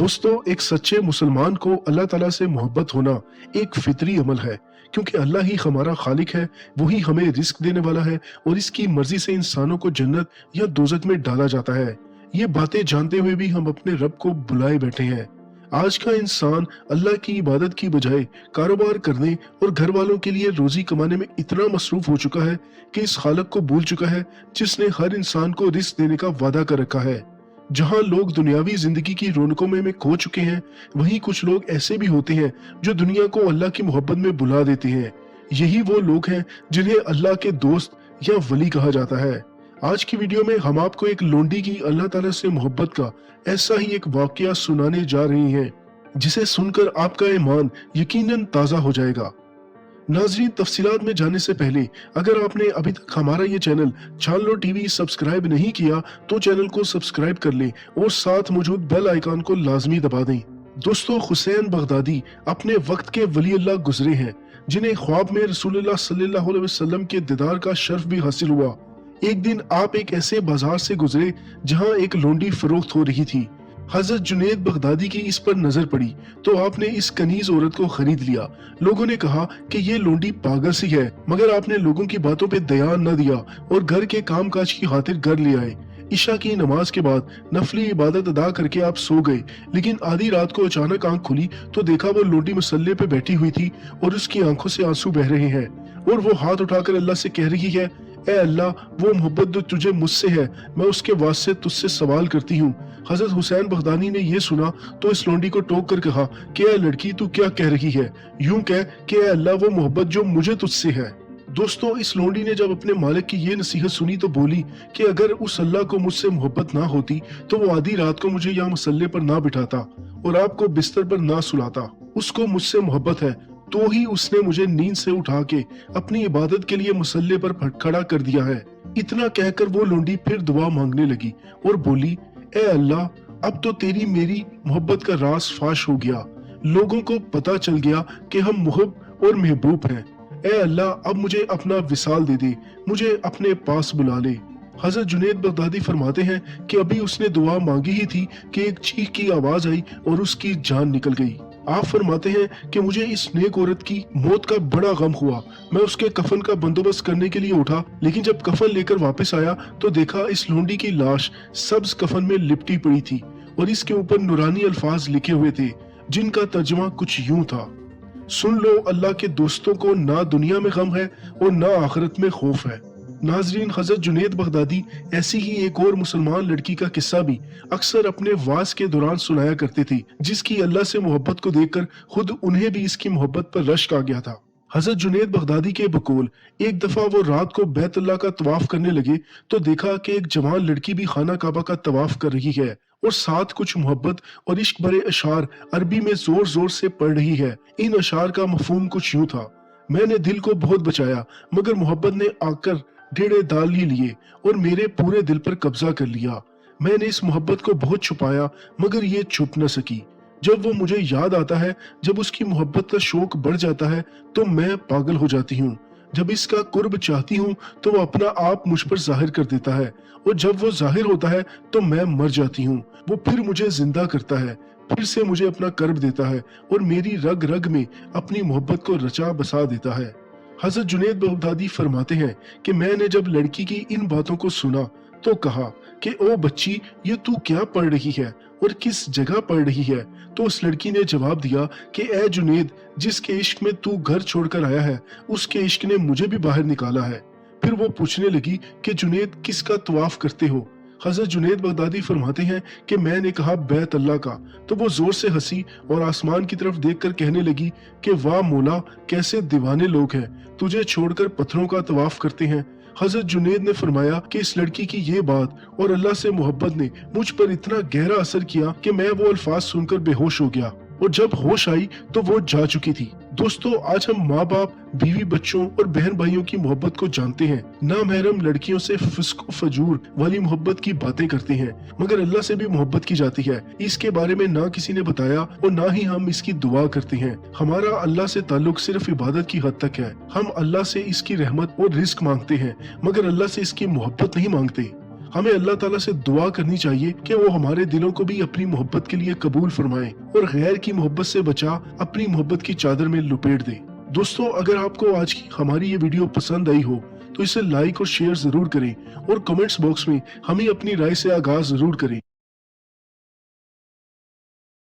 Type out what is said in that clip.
दोस्तों, एक सच्चे मुसलमान को अल्लाह ताला से मोहब्बत होना एक फितरी अमल है, क्योंकि अल्लाह ही हमारा खालिक है। वही हमें रिस्क देने वाला है और इसकी मर्जी से इंसानों को जन्नत या दोजख में डाला जाता है। ये बातें जानते हुए भी हम अपने रब को बुलाए बैठे हैं। आज का इंसान अल्लाह की इबादत की बजाय कारोबार करने और घर वालों के लिए रोजी कमाने में इतना मसरूफ हो चुका है कि इस खालिक को भूल चुका है जिसने हर इंसान को रिस्क देने का वादा कर रखा है। जहां लोग दुनियावी जिंदगी की रौनकों में खो चुके हैं, वहीं कुछ लोग ऐसे भी होते हैं जो दुनिया को अल्लाह की मोहब्बत में बुला देते हैं। यही वो लोग हैं जिन्हें अल्लाह के दोस्त या वली कहा जाता है। आज की वीडियो में हम आपको एक लोंडी की अल्लाह ताला से मोहब्बत का ऐसा ही एक वाकया सुनाने जा रही हैं, जिसे सुनकर आपका ईमान यकीनन ताजा हो जाएगा। नाजरीन, तफसीलात में जाने से पहले अगर आपने अभी तक हमारा ये चैनल छानलो टीवी सब्सक्राइब नहीं किया तो चैनल को सब्सक्राइब कर लें और साथ मौजूद बेल आइकन को लाजमी दबा दें। दोस्तों, हुसैन बगदादी अपने वक्त के वली अल्लाह गुजरे हैं, जिन्हें ख्वाब में रसूलुल्लाह सल्लल्लाहु अलैहि वसल्लम के दीदार का शर्फ भी हासिल हुआ। एक दिन आप एक ऐसे बाजार से गुजरे जहां एक लोंडी फरोख्त हो रही थी। हजरत जुनैद बगदादी की इस पर नजर पड़ी तो आपने इस कनीज औरत को खरीद लिया। लोगों ने कहा कि ये लोंडी पागल सी है, मगर आपने लोगों की बातों पे ध्यान न दिया और घर के कामकाज की खातिर घर ले आए। ईशा की नमाज के बाद नफली इबादत अदा करके आप सो गए, लेकिन आधी रात को अचानक आंख खुली तो देखा वो लोंडी मसल्ले पे बैठी हुई थी और उसकी आंखों से आंसू बह रहे हैं और वो हाथ उठाकर अल्लाह से कह रही है, ए अल्लाह, वो मोहब्बत जो तुझे मुझसे है, मैं उसके वास्ते तुझसे सवाल करती हूँ। हजरत हुसैन बगदादी ने ये सुना तो इस लोंडी को टोक कर कहा कि ए लड़की, तू क्या कह रही है? यूं कह कि ए अल्लाह, वो मोहब्बत जो मुझे तुझसे है। दोस्तों, इस लोंडी ने जब अपने मालिक की ये नसीहत सुनी तो बोली कि अगर उस अल्लाह को मुझसे मोहब्बत ना होती तो वो आधी रात को मुझे यहाँ मसल्ले पर ना बिठाता और आपको बिस्तर पर ना सुलाता। उसको मुझसे मोहब्बत है तो ही उसने मुझे नींद से उठा के अपनी इबादत के लिए मुसल्ले पर खड़ा कर दिया है। इतना कहकर वो लोंडी फिर दुआ मांगने लगी और बोली, ए अल्लाह, अब तो तेरी मेरी मोहब्बत का राज फाश हो गया। लोगों को पता चल गया कि हम मुहब और महबूब हैं। ए अल्लाह, अब मुझे अपना विसाल दे दे, मुझे अपने पास बुला ले। हजरत जुनैद बगदादी फरमाते हैं कि अभी उसने दुआ मांगी ही थी कि एक चीख की आवाज आई और उसकी जान निकल गई। आप फरमाते हैं कि मुझे इस नेक औरत की मौत का बड़ा गम हुआ। मैं उसके कफन का बंदोबस्त करने के लिए उठा, लेकिन जब कफन लेकर वापस आया तो देखा इस लोंडी की लाश सब्ज कफन में लिपटी पड़ी थी और इसके ऊपर नूरानी अल्फाज लिखे हुए थे, जिनका तर्जुमा कुछ यूं था, सुन लो, अल्लाह के दोस्तों को ना दुनिया में गम है और ना आखिरत में खौफ है। नाजरीन, हजरत जुनैद बगदादी ऐसी ही एक और मुसलमान लड़की का किस्सा भी अक्सर अपने वास के दौरान सुनाया करते थे, जिसकी अल्लाह से मोहब्बत को देखकर खुद उन्हें भी इसकी मोहब्बत पर रश्क आ गया था। हजरत जुनैद बगदादी के बकौल एक दफा वो रात को बैतुल्लाह का तवाफ करने लगे तो देखा कि एक जवान लड़की भी खाना काबा का तवाफ कर रही है और साथ कुछ मोहब्बत और इश्क भरे अशार अरबी में जोर जोर से पढ़ रही है। इन अशार का मफहूम कुछ यूं था, मैंने दिल को बहुत बचाया मगर मोहब्बत ने आकर ढेड़े दाल ही लिए और मेरे पूरे दिल पर कब्जा कर लिया। मैंने इस मोहब्बत को बहुत छुपाया मगर ये छुप न सकी। जब वो मुझे याद आता है, जब उसकी मोहब्बत का शौक बढ़ जाता है तो मैं पागल हो जाती हूँ। जब इसका कुर्ब चाहती हूँ तो वो अपना आप मुझ पर जाहिर कर देता है और जब वो जाहिर होता है तो मैं मर जाती हूँ। वो फिर मुझे जिंदा करता है, फिर से मुझे अपना कर्ब देता है और मेरी रग रग में अपनी मोहब्बत को रचा बसा देता है। हजरत जुनैद बगदादी फरमाते हैं कि मैंने जब लड़की की इन बातों को सुना तो कहा कि ओ बच्ची, ये तू क्या पढ़ रही है और किस जगह पढ़ रही है? तो उस लड़की ने जवाब दिया कि ए जुनैद, जिसके इश्क में तू घर छोड़कर आया है, उसके इश्क ने मुझे भी बाहर निकाला है। फिर वो पूछने लगी कि जुनैद, किसका तवाफ करते हो? हजरत जुनैद बगदादी फरमाते हैं कि मैंने कहा बैत अल्लाह का। तो वो जोर से हंसी और आसमान की तरफ देखकर कहने लगी कि वाह मौला, कैसे दीवाने लोग हैं, तुझे छोड़कर पत्थरों का तवाफ करते हैं। हजरत जुनैद ने फरमाया कि इस लड़की की ये बात और अल्लाह से मोहब्बत ने मुझ पर इतना गहरा असर किया कि मैं वो अल्फाज सुनकर बेहोश हो गया और जब होश आई तो वो जा चुकी थी। दोस्तों, आज हम माँ बाप, बीवी बच्चों और बहन भाइयों की मोहब्बत को जानते हैं, नामहरम लड़कियों से फिस्क फजूर वाली मोहब्बत की बातें करते हैं, मगर अल्लाह से भी मोहब्बत की जाती है। इसके बारे में ना किसी ने बताया और ना ही हम इसकी दुआ करते हैं। हमारा अल्लाह से ताल्लुक सिर्फ इबादत की हद तक है। हम अल्लाह से इसकी रहमत और रिस्क मांगते हैं, मगर अल्लाह से इसकी मोहब्बत नहीं मांगते। हमें अल्लाह ताला से दुआ करनी चाहिए कि वो हमारे दिलों को भी अपनी मोहब्बत के लिए कबूल फरमाए और गैर की मोहब्बत से बचा अपनी मोहब्बत की चादर में लुपेट दे। दोस्तों, अगर आपको आज की हमारी ये वीडियो पसंद आई हो तो इसे लाइक और शेयर जरूर करें और कमेंट्स बॉक्स में हमें अपनी राय से आगाज जरूर करें।